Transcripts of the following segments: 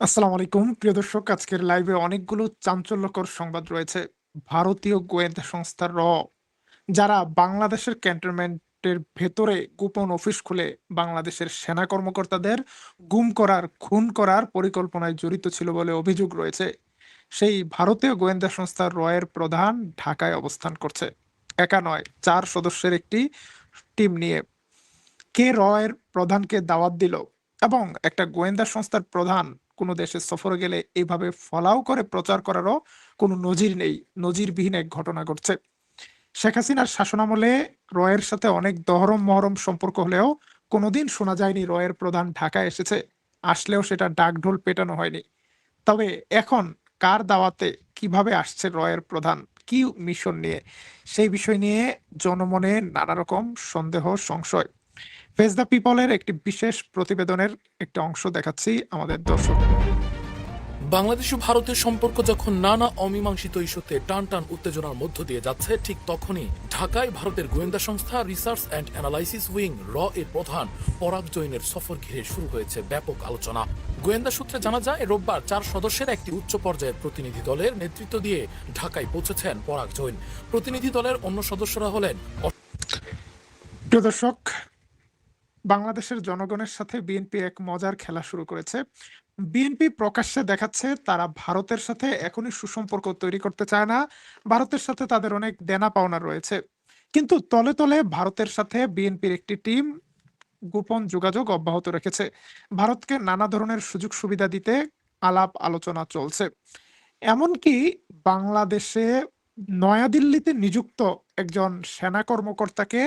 আসসালামু আলাইকুম প্রিয় দর্শক, আজকের লাইভে অনেকগুলো চাঞ্চল্যকর সংবাদ রয়েছে। ভারতীয় গোয়েন্দা সংস্থা যারা বাংলাদেশের ক্যান্টনমেন্টের ভেতরে গোপন অফিস খুলে বাংলাদেশের সেনা কর্মকর্তাদের গুম করার, খুন করার পরিকল্পনায় জড়িত ছিল বলে অভিযোগ রয়েছে। সেই ভারতীয় গোয়েন্দা সংস্থা এর প্রধান ঢাকায় অবস্থান করছে। একা নয়, ৪ সদস্যের একটি টিম নিয়ে। কে এর প্রধানকে দাওয়াত দিল এবং একটা গোয়েন্দা সংস্থার প্রধান কোনো দেশে সফরে গেলে এইভাবে ফলাও করে প্রচার করারও কোনো নজির নেই। নজিরবিহীন এক ঘটনা ঘটছে। শেখ হাসিনার শাসনামলে রয়ের সাথে অনেক দহরম মহরম সম্পর্ক হলেও কোনোদিন শোনা যায়নি রয়ের প্রধান ঢাকায় এসেছে। আসলেও সেটা ডাকঢোল পেটানো হয়নি। তবে এখন কার দাওয়াতে কিভাবে আসছে রয়ের প্রধান, কি মিশন নিয়ে, সেই বিষয় নিয়ে জনমনে নানা রকম সন্দেহ, সংশয়। ফেস দ্য পিপলের একটি বিশেষ প্রতিবেদনের একটি অংশ দেখাচ্ছি আমাদের দর্শক। বাংলাদেশ ও ভারতের সম্পর্ক যখন নানা অমীমাংসিত ইস্যুতে টান টান উত্তেজনার মধ্য দিয়ে যাচ্ছে, ঠিক তখনই ঢাকায় ভারতের গোয়েন্দা সংস্থা রিসার্চ অ্যান্ড অ্যানালাইসিস উইং এর প্রধান পরাগ জৈনের সফর ঘিরে শুরু হয়েছে ব্যাপক আলোচনা। গোয়েন্দা সূত্রে জানা যায়, রোববার ৪ সদস্যের একটি উচ্চ পর্যায়ের প্রতিনিধি দলের নেতৃত্ব দিয়ে ঢাকায় পৌঁছেছেন পরাগ জৈন। প্রতিনিধি দলের অন্য সদস্যরা হলেন প্রিয় দর্শক, বাংলাদেশের জনগণের সাথে বিএনপি এক মজার খেলা শুরু করেছে। বিএনপি প্রকাশ্যে দেখাচ্ছে তারা ভারতের সাথে এখনই সুসম্পর্ক তৈরি করতে চায় না, ভারতের সাথে তাদের অনেক দেনা পাওনা রয়েছে। কিন্তু তলে তলে ভারতের সাথে বিএনপির একটি টিম গোপন যোগাযোগ অব্যাহত রেখেছে। ভারতকে নানা ধরনের সুযোগ সুবিধা দিতে আলাপ আলোচনা চলছে। এমনকি বাংলাদেশে নয়াদিল্লিতে নিযুক্ত একজন সেনা কর্মকর্তাকে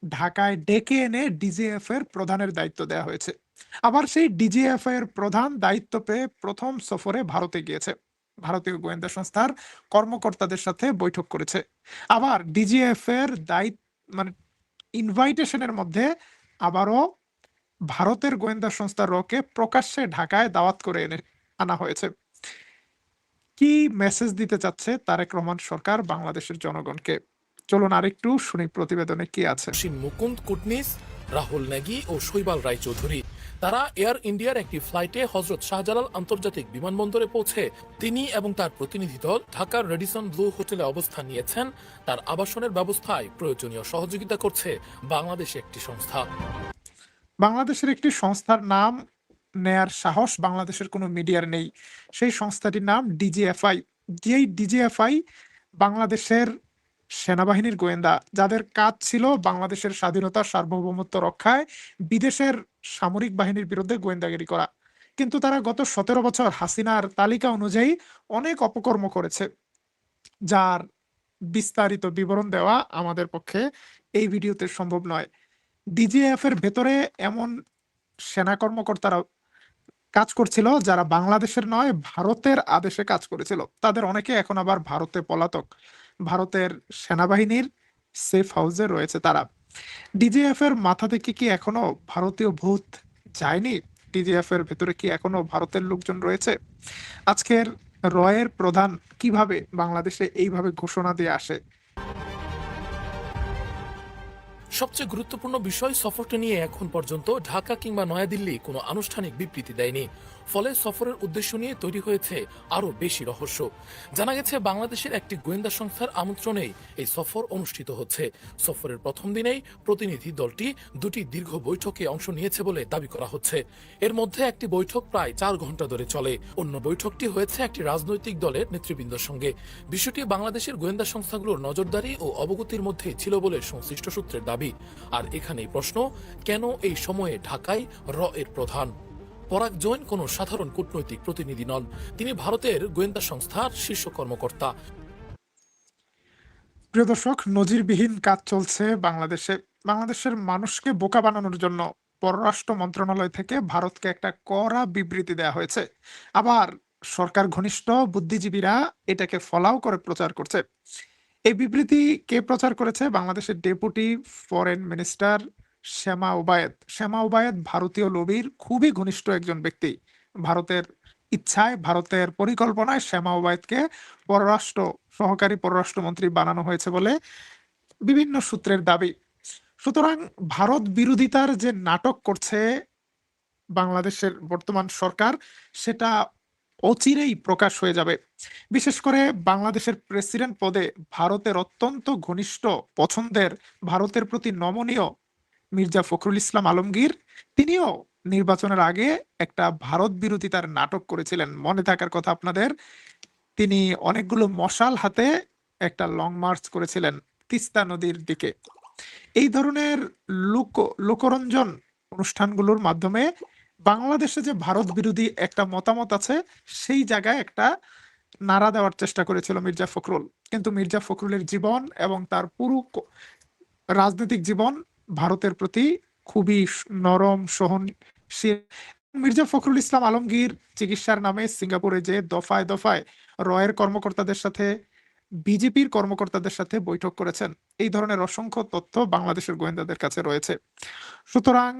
ঢাকায় ডেকে এনে ডিজিএফ এর প্রধানের দায়িত্ব দেওয়া হয়েছে। আবার সেই ডিজিএফ এর প্রধান দায়িত্ব পেয়ে প্রথম সফরে ভারতে গিয়েছে। ভারতীয় গোয়েন্দা সংস্থার কর্মকর্তাদের সাথে বৈঠক করেছে। আবার ডিজিএফ এর দায়িত্ব মানে ইনভাইটেশনের মধ্যে আবারও ভারতের গোয়েন্দা সংস্থা কে প্রকাশ্যে ঢাকায় দাওয়াত করে এনে আনা হয়েছে। কি মেসেজ দিতে চাচ্ছে তারেক রহমান সরকার বাংলাদেশের জনগণকে? চলুন আরেকটু শুনি প্রতিবেদনে কি আছে। মুকুন্দ কুটনিস, রাহুল নেগি ও শৈবাল রায়চৌধুরী। তারা এয়ার ইন্ডিয়ার একটি ফ্লাইটে হজরত শাহজালাল আন্তর্জাতিক বিমানবন্দরে পৌঁছে তিনি এবং তার প্রতিনিধি দল ঢাকার রেডিসন ব্লু হোটেলে অবস্থান নিয়েছেন। তার আবাসনের ব্যবস্থায় প্রয়োজনীয় সহযোগিতা করছে বাংলাদেশে একটি সংস্থা। বাংলাদেশের একটি সংস্থার নাম নেয়ার সাহস বাংলাদেশের কোনো মিডিয়ার নেই। সেই সংস্থাটির নাম ডিজিএফআই। যেই ডিজিএফআই বাংলাদেশের সেনাবাহিনীর গোয়েন্দা, যাদের কাজ ছিল বাংলাদেশের স্বাধীনতা সার্বভৌমত্ব রক্ষায় বিদেশের সামরিক বাহিনীর বিরুদ্ধে গোয়েন্দাগিরি করা। কিন্তু তারা গত ১৭ বছর হাসিনার তালিকা অনুযায়ী অনেক অপকর্ম করেছে, যার বিস্তারিত বিবরণ দেওয়া আমাদের পক্ষে এই ভিডিওতে সম্ভব নয়। ডিজিএফ এর ভেতরে এমন সেনা কর্মকর্তারা কাজ করছিল যারা বাংলাদেশের নয়, ভারতের আদেশে কাজ করেছিল। তাদের অনেকে এখন আবার ভারতে পলাতক। ভারতের সেনাবাহিনীর সেফ হাউসে রয়েছে তারা। ডিজিএফ এর মাথা থেকে কি এখনো ভারতীয় ভূত যায়নি? ডিজিএফ এর ভেতরে কি এখনো ভারতের লোকজন রয়েছে? আজকের এর প্রধান কিভাবে বাংলাদেশে এইভাবে ঘোষণা দিয়ে আসে? সবচেয়ে গুরুত্বপূর্ণ বিষয়, সফরটি নিয়ে এখন পর্যন্ত ঢাকা কিংবা নয়াদিল্লি কোনো আনুষ্ঠানিক বিবৃতি দেয়নি। ফলে সফরের উদ্দেশ্য নিয়ে তৈরি হয়েছে আরও বেশি রহস্য। জানা গেছে, বাংলাদেশের একটি গোয়েন্দা সংস্থার আমন্ত্রণেই এই সফর অনুষ্ঠিত হচ্ছে। সফরের প্রথম দিনেই প্রতিনিধি দলটি দুটি দীর্ঘ বৈঠকে অংশ নিয়েছে বলে দাবি করা হচ্ছে। এর মধ্যে একটি বৈঠক প্রায় ৪ ঘন্টা ধরে চলে, অন্য বৈঠকটি হয়েছে একটি রাজনৈতিক দলের নেতৃবৃন্দের সঙ্গে। বিষয়টি বাংলাদেশের গোয়েন্দা সংস্থাগুলোর নজরদারি ও অবগতির মধ্যে ছিল বলে সংশ্লিষ্ট সূত্রের দাবি। আর এখানেই প্রশ্ন, কেন এই সময়ে ঢাকায় এর প্রধান? পরাগ জৈন কোনো সাধারণ কূটনৈতিক প্রতিনিধি নন, তিনি ভারতের গোয়েন্দা সংস্থার শীর্ষ কর্মকর্তা। প্রিয় দর্শক, নজিরবিহীন কাজ চলছে বাংলাদেশে। বাংলাদেশের মানুষকে বোকা বানানোর জন্য পররাষ্ট্র মন্ত্রণালয় থেকে ভারতকে একটা কড়া বিবৃতি দেওয়া হয়েছে। আবার সরকার ঘনিষ্ঠ বুদ্ধিজীবীরা এটাকে ফলাও করে প্রচার করছে। এই বিবৃতি কে প্রচার করেছে? বাংলাদেশের ডেপুটি ফরেন মিনিস্টার শ্যামা ওবায়েদ। শ্যামা ওবায়েদ ভারতীয় লবির খুবই ঘনিষ্ঠ একজন ব্যক্তি। ভারতের ইচ্ছায়, ভারতের পরিকল্পনায় শ্যামা ওবায়েদকে পররাষ্ট্র সহকারী পররাষ্ট্রমন্ত্রী বানানো হয়েছে বলে বিভিন্ন সূত্রের দাবি। সুতরাং ভারত বিরোধিতার যে নাটক করছে বাংলাদেশের বর্তমান সরকার, সেটা অচিরেই প্রকাশ হয়ে যাবে। বিশেষ করে বাংলাদেশের প্রেসিডেন্ট পদে ভারতের অত্যন্ত ঘনিষ্ঠ, পছন্দের, ভারতের প্রতি নমনীয় মির্জা ফখরুল ইসলাম আলমগীর, তিনিও নির্বাচনের আগে একটা ভারত বিরোধিতার নাটক করেছিলেন। মনে থাকার কথা আপনাদের, তিনি অনেকগুলো মশাল হাতে একটা লং মার্চ করেছিলেন তিস্তা নদীর দিকে। এই ধরনের লোক লোকরঞ্জন অনুষ্ঠানগুলোর মাধ্যমে বাংলাদেশে যে ভারত বিরোধী একটা মতামত আছে, সেই জায়গায় একটা নাড়া দেওয়ার চেষ্টা করেছিল মির্জা ফখরুল। কিন্তু মির্জা ফখরুলের জীবন এবং তার পুরো রাজনৈতিক জীবন ভারতের প্রতি খুবই নরম, সহনশীল। মির্জা ফখরুল ইসলাম আলমগীর চিকিৎসার নামে সিঙ্গাপুরে যে দফায় দফায় রয়ের কর্মকর্তাদের সাথে, বিজেপির কর্মকর্তাদের সাথে বৈঠক করেছেন, এই ধরনের অসংখ্য তথ্য বাংলাদেশের গোয়েন্দাদের কাছে রয়েছে। সুতরাং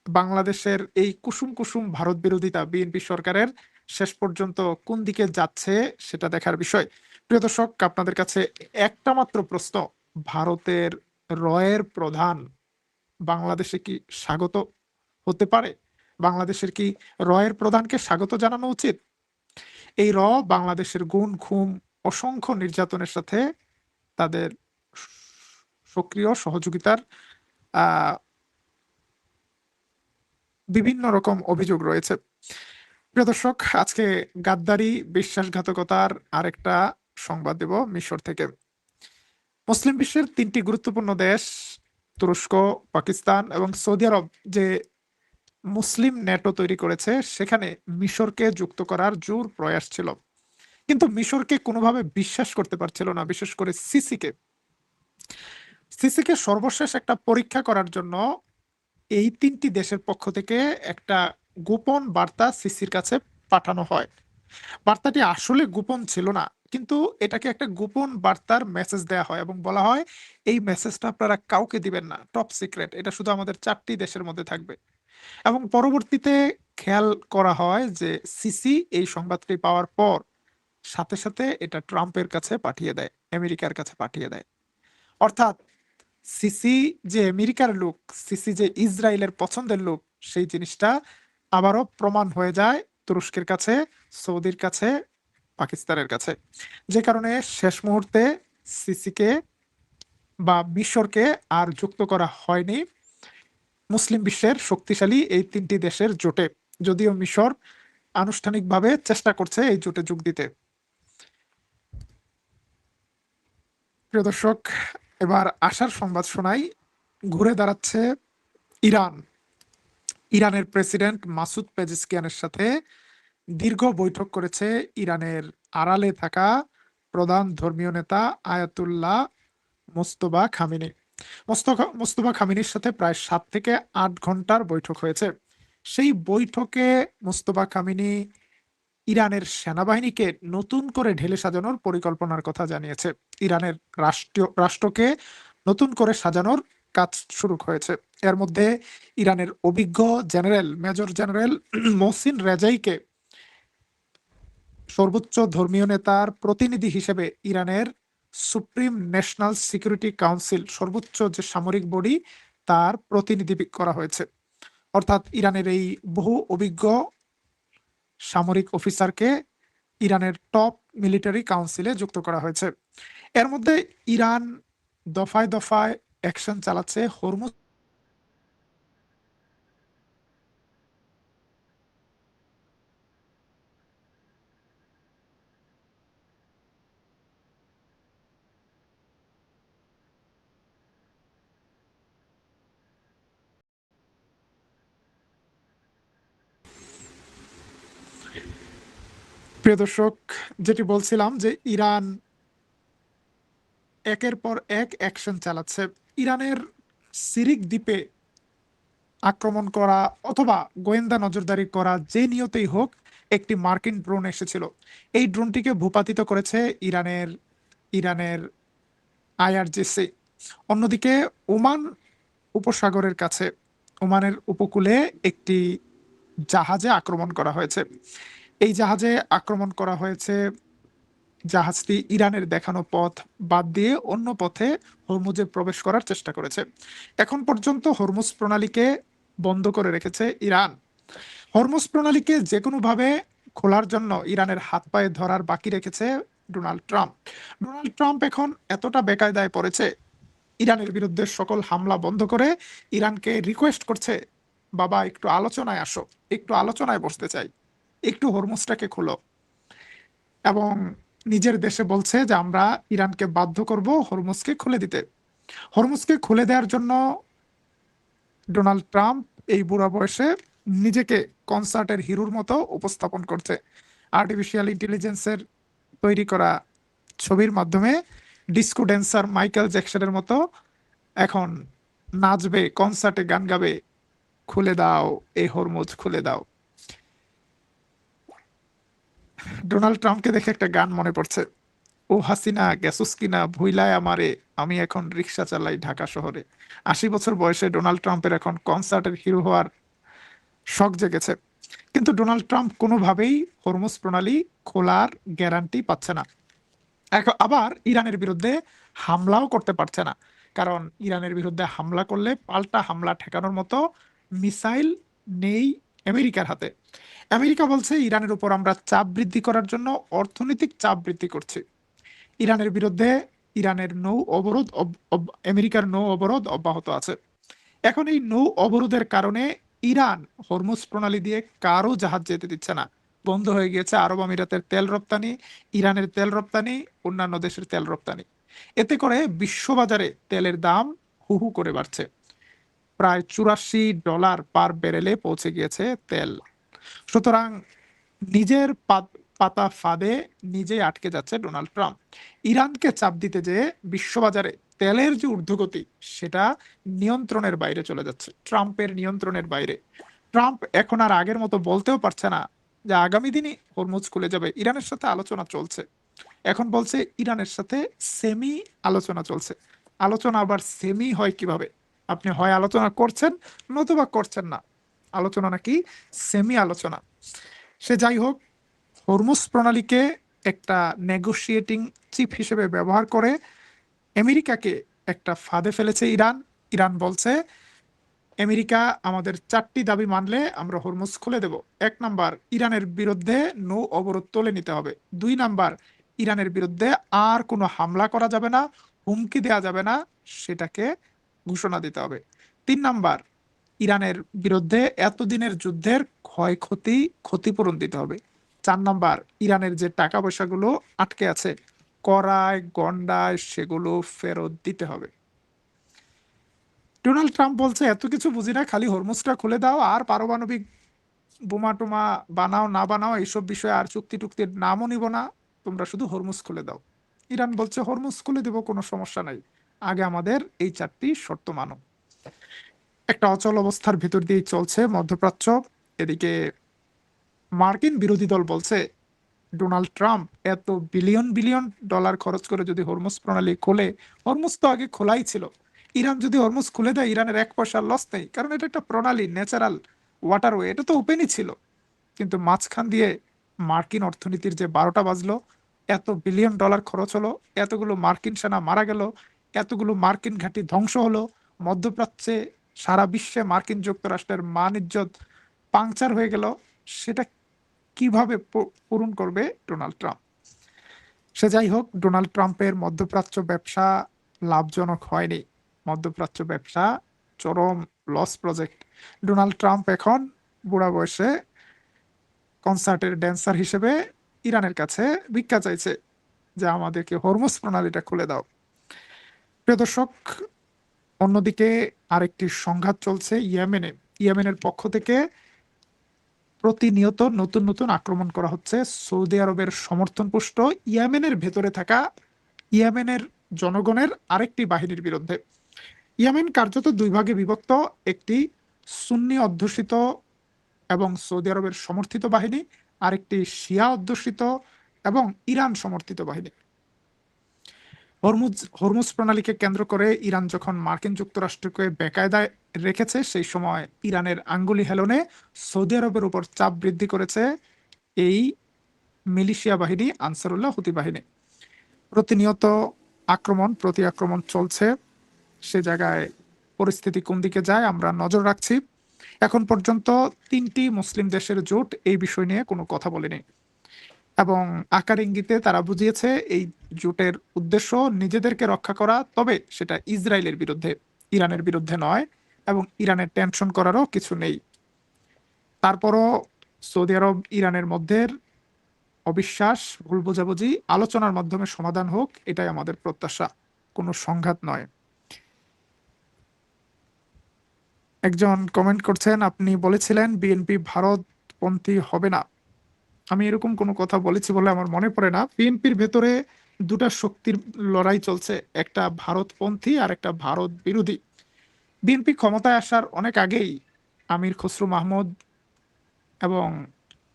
বাংলাদেশের এই কুসুম কুসুম ভারত বিরোধিতা বিএনপি সরকারের শেষ পর্যন্ত কোন দিকে যাচ্ছে সেটা দেখার বিষয়। প্রিয় দর্শক, আপনাদের কাছে একটা মাত্র প্রশ্ন: ভারতের রয়ের প্রধান বাংলাদেশে কি স্বাগত হতে পারে? বাংলাদেশের কি রয়ের প্রধানকে স্বাগত জানানো উচিত? এই বাংলাদেশের গুম, খুন, অসংখ্য নির্যাতনের সাথে তাদের সক্রিয় সহযোগিতার আহ বিভিন্ন রকম অভিযোগ রয়েছে। প্রিয় দর্শক, আজকে গাদ্দারি, বিশ্বাসঘাতকতার আরেকটা সংবাদ দেব মিশর থেকে। মুসলিম বিশ্বের 3টি গুরুত্বপূর্ণ দেশ তুরস্ক, পাকিস্তান এবং সৌদি আরব যে মুসলিম ন্যাটো তৈরি করেছে, সেখানে মিশরকে যুক্ত করার জোর প্রয়াস ছিল। কিন্তু মিশরকে কোনোভাবে বিশ্বাস করতে পারছিল না, বিশেষ করে সিসিকে। সিসিকে সর্বশেষ একটা পরীক্ষা করার জন্য এই 3টি দেশের পক্ষ থেকে একটা গোপন বার্তা সিসির কাছে পাঠানো হয়। বার্তাটি আসলে গোপন ছিল না, কিন্তু এটাকে একটা গোপন বার্তার মেসেজ দেয়া হয় এবং বলা হয় এই মেসেজটা আপনারা কাউকে দিবেন না, টপ সিক্রেট, এটা শুধু আমাদের 4টি দেশের মধ্যে থাকবে। এবং পরবর্তীতে খেয়াল করা হয় যে সিসি এই সংবাদটি পাওয়ার পর সাথে সাথে এটা ট্রাম্পের কাছে পাঠিয়ে দেয়, আমেরিকার কাছে পাঠিয়ে দেয়। অর্থাৎ সিসি যে আমেরিকার লোক, সিসি যে ইসরায়েলের পছন্দের লোক, সেই জিনিসটা আবারও প্রমাণ হয়ে যায় তুরস্কের কাছে, সৌদির কাছে, পাকিস্তানের কাছে। যে কারণে শেষ মুহূর্তে সিসিকে বা মিশরকে আর যুক্ত করা হয়নি মুসলিম বিশ্বের শক্তিশালী এই 3টি দেশের জোটে, যদিও মিশর আনুষ্ঠানিকভাবে চেষ্টা করছে এই জোটে যোগ দিতে। প্রিয় দর্শক, এবার আশার সংবাদ শোনাই। ঘুরে দাঁড়াচ্ছে ইরান। ইরানের প্রেসিডেন্ট মাসুদ পেজেশকিয়ানের সাথে দীর্ঘ বৈঠক করেছে ইরানের আড়ালে থাকা প্রধান ধর্মীয় নেতা আয়াতুল্লাহ মোস্তফা খামেনি। মোস্তফা খামেনির সাথে প্রায় 7 থেকে 8 ঘন্টার বৈঠক হয়েছে। সেই বৈঠকে মোস্তফা খামেনি ইরানের সেনাবাহিনীকে নতুন করে ঢেলে সাজানোর পরিকল্পনার কথা জানিয়েছে। ইরানের রাষ্ট্রকে নতুন করে সাজানোর কাজ শুরু হয়েছে। এর মধ্যে ইরানের অভিজ্ঞ জেনারেল, মেজর জেনারেল মোহসিন রেজাইকে সর্বোচ্চ ধর্মীয় নেতার প্রতিনিধি হিসেবে ইরানের সুপ্রিম ন্যাশনাল সিকিউরিটি কাউন্সিল, সর্বোচ্চ যে সামরিক বডি, তার প্রতিনিধি করা হয়েছে। অর্থাৎ ইরানের এই বহু অভিজ্ঞ সামরিক অফিসারকে ইরানের টপ মিলিটারি কাউন্সিলে যুক্ত করা হয়েছে। এর মধ্যে ইরান দফায় দফায় অ্যাকশন চালাচ্ছে হরমুজ প্রিয় দর্শক, যেটি বলছিলাম যে ইরান একের পর এক অ্যাকশন চালাচ্ছে। ইরানের সিরিক দ্বীপে আক্রমণ করা অথবা গোয়েন্দা নজরদারি করা, যে নিয়তেই হোক, একটি মার্কিন ড্রোন এসেছিল। এই ড্রোনটিকে ভূপাতিত করেছে ইরানের ইরানের আইআরজিসি। অন্যদিকে ওমান উপসাগরের কাছে, ওমানের উপকূলে একটি জাহাজে আক্রমণ করা হয়েছে। এই জাহাজে আক্রমণ করা হয়েছে, জাহাজটি ইরানের দেখানো পথ বাদ দিয়ে অন্য পথে হরমুজে প্রবেশ করার চেষ্টা করেছে। এখন পর্যন্ত হরমুজ প্রণালীকে বন্ধ করে রেখেছে ইরান। হরমুজ প্রণালীকে যে কোনোভাবে খোলার জন্য ইরানের হাত পায়ে ধরার বাকি রেখেছে ডোনাল্ড ট্রাম্প। ডোনাল্ড ট্রাম্প এখন এতটা বেকায়দায় পড়েছে, ইরানের বিরুদ্ধে সকল হামলা বন্ধ করে ইরানকে রিকোয়েস্ট করছে, বাবা একটু আলোচনায় আসো, একটু আলোচনায় বসতে চাই, একটু হরমুজটাকে খোলো। এবং নিজের দেশে বলছে যে আমরা ইরানকে বাধ্য করব হরমুজকে খুলে দিতে। হরমুজকে খুলে দেওয়ার জন্য ডোনাল্ড ট্রাম্প এই বুড়া বয়সে নিজেকে কনসার্টের হিরোর মতো উপস্থাপন করছে। আর্টিফিশিয়াল ইন্টেলিজেন্সের তৈরি করা ছবির মাধ্যমে ডিস্কো ড্যান্সার মাইকেল জ্যাকসনের মতো এখন নাচবে, কনসার্টে গান গাবে, খুলে দাও এই হরমুজ খুলে দাও। ডোনাল্ড ট্রাম্পকে দেখে একটা গান মনে পড়ছে, ও হাসিনা গেছুস কিনা ভুইলায় আমারে, আমি এখন রিক্সা চালাই ঢাকা শহরে। 80 বছর বয়সে ডোনাল্ড ট্রাম্পের এখন কনসার্টের হিরো হওয়ার শখ জেগেছে। কিন্তু ডোনাল্ড ট্রাম্প কোনোভাবেই হরমুজ প্রণালী খোলার গ্যারান্টি পাচ্ছে না। এখন আবার ইরানের বিরুদ্ধে হামলাও করতে পারছে না, কারণ ইরানের বিরুদ্ধে হামলা করলে পাল্টা হামলা ঠেকানোর মতো মিসাইল নেই আমেরিকার হাতে। আমেরিকা বলছে ইরানের উপর আমরা চাপ বৃদ্ধি করার জন্য অর্থনৈতিক চাপ বৃদ্ধি করছি। ইরানের বিরুদ্ধে ইরানের নৌ অবরোধ আমেরিকার নৌ অবরোধ অব্যাহত আছে। এখন এই নৌ অবরোধের কারণে ইরান হরমুজ প্রণালী দিয়ে কারো জাহাজ যেতে দিচ্ছে না। বন্ধ হয়ে গিয়েছে আরব আমিরাতের তেল রপ্তানি, ইরানের তেল রপ্তানি, অন্যান্য দেশের তেল রপ্তানি। এতে করে বিশ্ববাজারে তেলের দাম হু হু করে বাড়ছে। প্রায় $84 পার ব্যারেলে পৌঁছে গিয়েছে তেল। সুতরাং নিজের পাতা ফাঁদে নিজেই আটকে যাচ্ছে ডোনাল্ড ট্রাম্প। ইরানকে চাপ দিতে যেয়ে বিশ্ববাজারে তেলের যে ঊর্ধ্বগতি সেটা নিয়ন্ত্রণের বাইরে চলে যাচ্ছে, ট্রাম্পের নিয়ন্ত্রণের বাইরে। ট্রাম্প এখন আর আগের মতো বলতেও পারছে না যে আগামী দিনই হরমুজ খুলে যাবে। ইরানের সাথে আলোচনা চলছে, এখন বলছে ইরানের সাথে সেমি আলোচনা চলছে। আলোচনা আবার সেমি হয় কিভাবে? আপনি হয় আলোচনা করছেন নতুবা করছেন না, আলোচনা নাকি সেমি আলোচনা। সে যাই হোক, হরমুজ প্রণালীকে একটা নেগোশিয়েটিং চিপ হিসেবে ব্যবহার করে আমেরিকাকে একটা ফাঁদে ফেলেছে ইরান। ইরান বলছে আমেরিকা আমাদের 4টি দাবি মানলে আমরা হরমুজ খুলে দেব। 1 নাম্বার, ইরানের বিরুদ্ধে নৌ অবরোধ তুলে নিতে হবে। 2 নাম্বার, ইরানের বিরুদ্ধে আর কোনো হামলা করা যাবে না, হুমকি দেওয়া যাবে না, সেটাকে ঘোষণা দিতে হবে। 3 নাম্বার, ইরানের বিরুদ্ধে এতদিনের যুদ্ধের ক্ষয়ক্ষতি ক্ষতিপূরণ দিতে হবে। 4 নাম্বার, ইরানের যে টাকা পয়সাগুলো আটকে আছে করায় গন্ডায় সেগুলো ফেরত দিতে হবে। ডোনাল্ড ট্রাম্প বলছে এত কিছু বুঝি না, খালি হরমুজটা খুলে দাও, আর পারমাণবিক বোমা টোমা বানাও না বানাও এইসব বিষয়ে আর চুক্তি টুক্তির নামও নিব না, তোমরা শুধু হরমুজ খুলে দাও। ইরান বলছে হরমুজ খুলে দেবো, কোনো সমস্যা নাই, আগে আমাদের এই 4টি শর্ত মানো। একটা অচল অবস্থার ভিতর দিয়ে চলছে মধ্যপ্রাচ্য। এদিকে মার্কিন বিরোধী দল বলছে ডোনাল্ড ট্রাম্প এত বিলিয়ন বিলিয়ন ডলার খরচ করে যদি হরমুজ প্রণালী খোলে, হরমুজ তো আগে খোলাই ছিল, ইরান যদি হরমুজ খুলে দেয় ইরানের 1 পয়সার লস নেই, কারণ এটা একটা প্রণালী, ন্যাচারাল ওয়াটারওয়ে, এটা তো ওপেনই ছিল। কিন্তু মাঝখান দিয়ে মার্কিন অর্থনীতির যে 12টা বাজলো, এত বিলিয়ন ডলার খরচ হলো, এতগুলো মার্কিন সেনা মারা গেল, এতগুলো মার্কিন ঘাঁটি ধ্বংস হলো, মধ্যপ্রাচ্যে সারা বিশ্বে মার্কিন যুক্তরাষ্ট্রের মান ইজ্জত পাংচার হয়ে গেল, সেটা কিভাবে পূরণ করবে ডোনাল্ড ট্রাম্প? সে যাই হোক, ডোনাল্ড ট্রাম্পের মধ্যপ্রাচ্য ব্যবসা লাভজনক হয়নি। মধ্যপ্রাচ্য ব্যবসা চরম লস প্রজেক্ট। ডোনাল্ড ট্রাম্প এখন বুড়া বয়সে কনসার্টের ড্যান্সার হিসেবে ইরানের কাছে ভিক্ষা চাইছে যে আমাদেরকে হরমুজ প্রণালীটা খুলে দাও। প্রিয় দর্শক, অন্যদিকে আরেকটি সংঘাত চলছে ইয়েমেনে। ইয়েমেনের পক্ষ থেকে প্রতিনিয়ত নতুন নতুন আক্রমণ করা হচ্ছে সৌদি আরবের সমর্থনপুষ্ট ইয়েমেনের ভেতরে থাকা ইয়েমেনের জনগণের আরেকটি বাহিনীর বিরুদ্ধে। ইয়েমেন কার্যত 2 ভাগে বিভক্ত, একটি সুন্নি অধ্যুষিত এবং সৌদি আরবের সমর্থিত বাহিনী, আরেকটি শিয়া অধ্যুষিত এবং ইরান সমর্থিত বাহিনী। হরমুজ প্রণালীকে কেন্দ্র করে ইরান যখন মার্কিন যুক্তরাষ্ট্রকে বেকায়দায় রেখেছে, সেই সময় ইরানের আঙ্গুলি হেলনে সৌদি আরবের উপর চাপ বৃদ্ধি করেছে এই মিলিশিয়া বাহিনী আনসারুল্লাহ হুতি বাহিনী। প্রতিনিয়ত প্রতি আক্রমণ চলছে। সে জায়গায় পরিস্থিতি কোন দিকে যায় আমরা নজর রাখছি। এখন পর্যন্ত 3টি মুসলিম দেশের জোট এই বিষয় নিয়ে কোনো কথা বলেনি এবং আকার ইঙ্গিতে তারা বুঝিয়েছে এই জোটের উদ্দেশ্য নিজেদেরকে রক্ষা করা, তবে সেটা ইসরায়েলের বিরুদ্ধে, ইরানের বিরুদ্ধে নয়, এবং ইরানের টেনশন করারও কিছু নেই। তারপরও সৌদি আরব ইরানের মধ্যে অবিশ্বাস, ভুল বোঝাবুঝি আলোচনার মাধ্যমে সমাধান হোক, এটাই আমাদের প্রত্যাশা, কোনো সংঘাত নয়। একজন কমেন্ট করছেন, আপনি বলেছিলেন বিএনপি ভারতপন্থী হবে না। আমি এরকম কোনো কথা বলেছি বলে আমার মনে পড়ে না। বিএনপির ভেতরে দুটা শক্তির লড়াই চলছে, একটা ভারতপন্থী আর একটা ভারত বিরোধী। বিএনপি ক্ষমতায় আসার অনেক আগেই আমির খসরু মাহমুদ এবং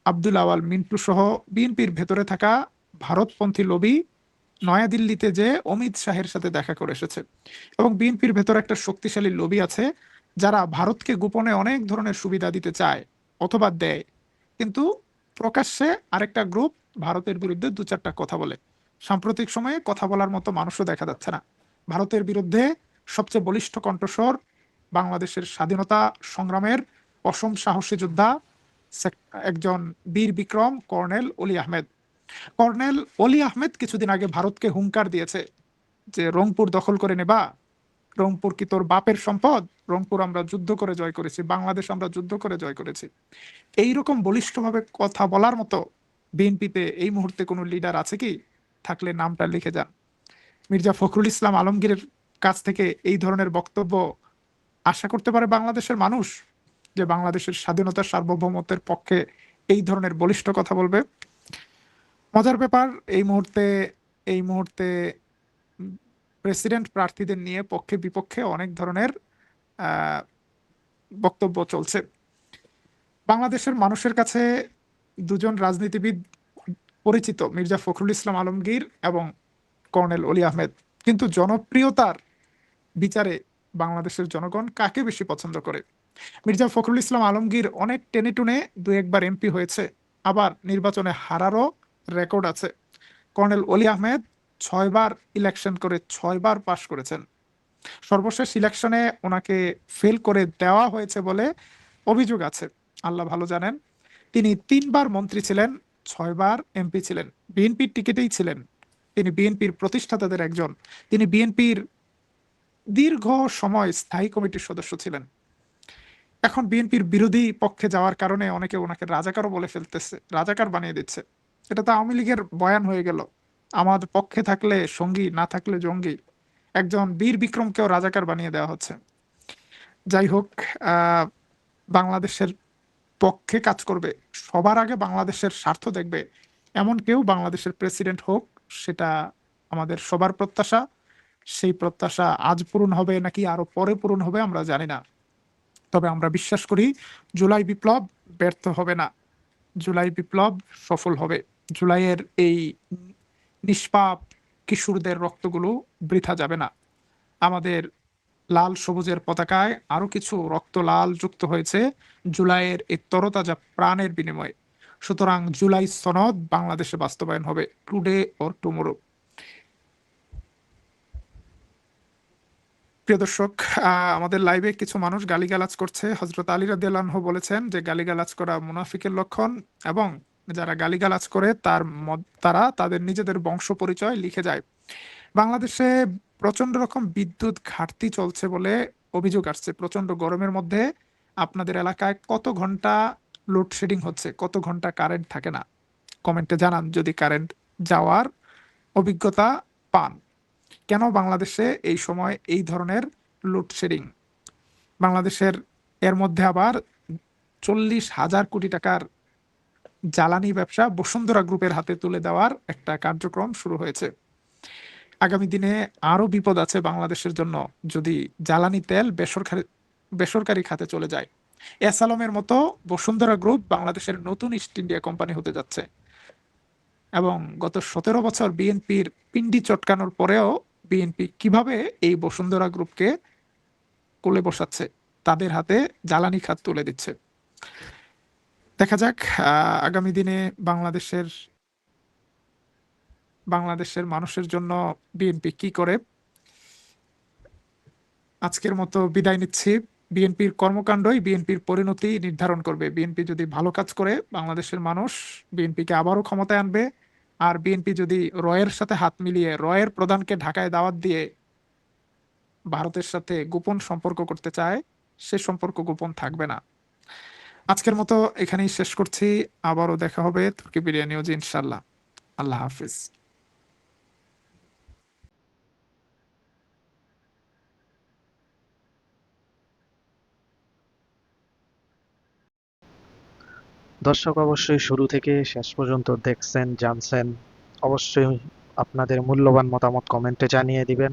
আব্দুল আওয়াল মিন্টু সহ বিএনপির ভেতরে থাকা ভারতপন্থী লবি নয়াদিল্লিতে যে অমিত শাহের সাথে দেখা করে এসেছে, এবং বিএনপির ভেতরে একটা শক্তিশালী লবি আছে যারা ভারতকে গোপনে অনেক ধরনের সুবিধা দিতে চায় অথবা দেয়, কিন্তু প্রকাশ্যে আরেকটা গ্রুপ ভারতের বিরুদ্ধে দু চারটা কথা বলে। সাম্প্রতিক সময়ে কথা বলার মতো মানুষও দেখা যাচ্ছে না। ভারতের বিরুদ্ধে সবচেয়ে বলিষ্ঠ কণ্ঠস্বর বাংলাদেশের স্বাধীনতা সংগ্রামের অসম সাহসী যোদ্ধা একজন বীর বিক্রম কর্নেল অলি আহমেদ। কর্নেল অলি আহমেদ কিছুদিন আগে ভারতকে হুঙ্কার দিয়েছে যে রংপুর দখল করে নেবা, রংপুর কি তোর বাপের সম্পদ, রংপুর আমরা যুদ্ধ করে জয় করেছি, বাংলাদেশ আমরা যুদ্ধ করে জয় করেছি। এইরকম বলিষ্ঠভাবে কথা বলার মতো বিএনপিতে এই মুহূর্তে কোনো লিডার আছে কি? থাকলে নামটা লিখে যান। মির্জা ফখরুল ইসলাম আলমগীরের কাছ থেকে এই ধরনের বক্তব্য আশা করতে পারে বাংলাদেশের মানুষ, যে বাংলাদেশের স্বাধীনতা সার্বভৌমত্বের পক্ষে এই ধরনের বলিষ্ঠ কথা বলবে? মজার ব্যাপার, এই মুহূর্তে প্রেসিডেন্ট প্রার্থীদের নিয়ে পক্ষে বিপক্ষে অনেক ধরনের আহ, বক্তব্য চলছে। বাংলাদেশের মানুষের কাছে দুজন রাজনীতিবিদ পরিচিত, মির্জা ফখরুল ইসলাম আলমগীর এবং কর্নেল অলি আহমেদ, কিন্তু জনপ্রিয়তার বিচারে বাংলাদেশের জনগণ কাকে বেশি পছন্দ করে? মির্জা ফখরুল ইসলাম আলমগীর অনেক টেনে টুনে দু একবার এমপি হয়েছে, আবার নির্বাচনে হারারও রেকর্ড আছে। কর্নেল অলি আহমেদ 6বার ইলেকশন করে 6বার পাশ করেছেন। সর্বশেষ ইলেকশনে ওনাকে ফেল করে দেওয়া হয়েছে বলে অভিযোগ আছে। আল্লাহ ভালো জানেন। তিনি 3বার মন্ত্রী ছিলেন, 6বার এমপি ছিলেন, বিএনপির টিকিটেই ছিলেন। তিনি বিএনপির প্রতিষ্ঠাতাদের একজন। তিনি বিএনপির দীর্ঘ সময় স্থায়ী কমিটির সদস্য ছিলেন। এখন বিএনপির বিরোধী পক্ষে যাওয়ার কারণে অনেকে ওনাকে রাজাকারও বলে ফেলতেছে, রাজাকার বানিয়ে দিচ্ছে। এটা তো আওয়ামী লীগের বয়ান হয়ে গেল, আমার পক্ষে থাকলে সঙ্গী, না থাকলে জঙ্গি। একজন বীর বিক্রমকেও রাজাকার বানিয়ে দেওয়া হচ্ছে। যাই হোক, আহ বাংলাদেশের পক্ষে কাজ করবে, সবার আগে বাংলাদেশের স্বার্থ দেখবে, এমন কেউ বাংলাদেশের প্রেসিডেন্ট হোক, সেটা আমাদের সবার প্রত্যাশা। সেই প্রত্যাশা আজ পূরণ হবে নাকি আরো পরে পূরণ হবে আমরা জানি না, তবে আমরা বিশ্বাস করি জুলাই বিপ্লব ব্যর্থ হবে না, জুলাই বিপ্লব সফল হবে। জুলাইয়ের এই নিষ্পাপ কিশোরদের রক্তগুলো বৃথা যাবে না। আমাদের লাল সবুজের পতাকায় আরো কিছু রক্ত লাল যুক্ত হয়েছে জুলাইয়ের এই তরতাজা প্রাণের বিনিময়ে। সুতরাং জুলাই সনদ বাংলাদেশে বাস্তবায়ন হবে, টুডে অর টুমোরো। প্রিয় দর্শক, আমাদের লাইভে কিছু মানুষ গালিগালাজ করছে। হযরত আলী রাদিয়াল্লাহু আনহু বলেছেন যে গালিগালাজ করা মুনাফিকের লক্ষণ, এবং যারা গালিগালাজ করে তারা তাদের নিজেদের বংশ পরিচয় লিখে যায়। বাংলাদেশে প্রচন্ড রকম বিদ্যুৎ ঘাটতি চলছে বলে অভিযোগ আসছে। প্রচন্ড গরমের মধ্যে আপনাদের এলাকায় কত ঘন্টা লোডশেডিং হচ্ছে, কত ঘন্টা কারেন্ট থাকে না? কমেন্টে জানান যদি কারেন্ট যাওয়ার অভিজ্ঞতা পান। কেন বাংলাদেশে এই সময় এই ধরনের লোডশেডিং? বাংলাদেশের এর মধ্যে আবার 40,000 কোটি টাকার জ্বালানি ব্যবসা বসুন্ধরা গ্রুপের হাতে তুলে দেওয়ার একটা কার্যক্রম শুরু হয়েছে। আগামী দিনে আরো বিপদ আছে বাংলাদেশের জন্য যদি জ্বালানি তেল বেসরকারি খাতে চলে যায়। এস আলমের মতো বসুন্ধরা গ্রুপ বাংলাদেশের নতুন ইস্ট ইন্ডিয়া কোম্পানি হতে যাচ্ছে, এবং গত 17 বছর বিএনপির পিন্ডি চটকানোর পরেও বিএনপি কিভাবে এই বসুন্ধরা গ্রুপকে কোলে বসাচ্ছে, তাদের হাতে জ্বালানি খাত তুলে দিচ্ছে। দেখা যাক আগামী দিনে বাংলাদেশের মানুষের জন্য বিএনপি কি করে। আজকের মতো বিদায় নিচ্ছি। বিএনপির কর্মকাণ্ডই বিএনপির পরিণতি নির্ধারণ করবে। বিএনপি যদি ভালো কাজ করে বাংলাদেশের মানুষ বিএনপিকে আবারও ক্ষমতায় আনবে। আর বিএনপি যদি রয়ের সাথে হাত মিলিয়ে রয়ের প্রধানকে ঢাকায় দাওয়াত দিয়ে ভারতের সাথে গোপন সম্পর্ক করতে চায়, সে সম্পর্ক গোপন থাকবে না। আজকের মতো এখানেই শেষ করছি। আবারও দেখা হবে তুর্কি বিরিয়ানি নিউজ ইনশাল্লাহ। আল্লাহ হাফিজ। দর্শক অবশ্যই শুরু থেকে শেষ পর্যন্ত দেখছেন, জানছেন। অবশ্যই আপনাদের মূল্যবান মতামত কমেন্টে জানিয়ে দিবেন।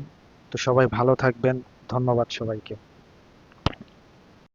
তো সবাই ভালো থাকবেন। ধন্যবাদ সবাইকে।